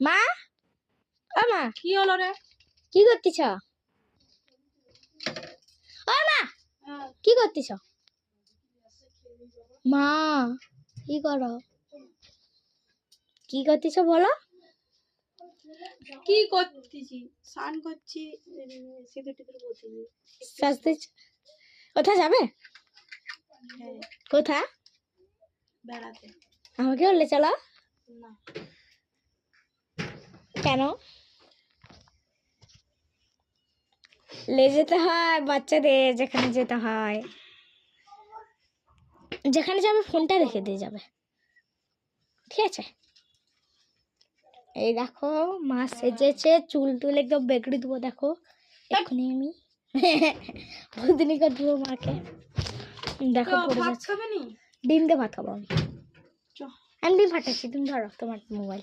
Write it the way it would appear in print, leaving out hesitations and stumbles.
মা, ও মা, কি হলো রে? কি করতেছ? ও মা, কি করতেছ? মা, কি করো? কি করতেছ বলো? কি করতেছি? স্নান করছি, সিগারেট বলছি। সাজতেছ? কোথায় যাবে? কোথায়? বেড়াতে। আমাকে বললে চলো। না, কেন? লে যেতে হয় বাচ্চাদের, যেখানে যেতে হয়। যেখানে যাবে ফোনটা রেখে দিয়ে যাবে, ঠিক আছে? এই দেখো মা সেজেছে, চুল টুল একদম বেগড়ে দেবো দেখো এক্ষুনি আমি। বুদিনি করে দেবো মাকে। দেখো পড়ে ভাত যাচ্ছে। খাবে নি? ডিম দিয়ে ভাত খাবো আমি। চ। আমি ডিম ফাটাচ্ছি, তুমি ধরো তোমার মোবাইল।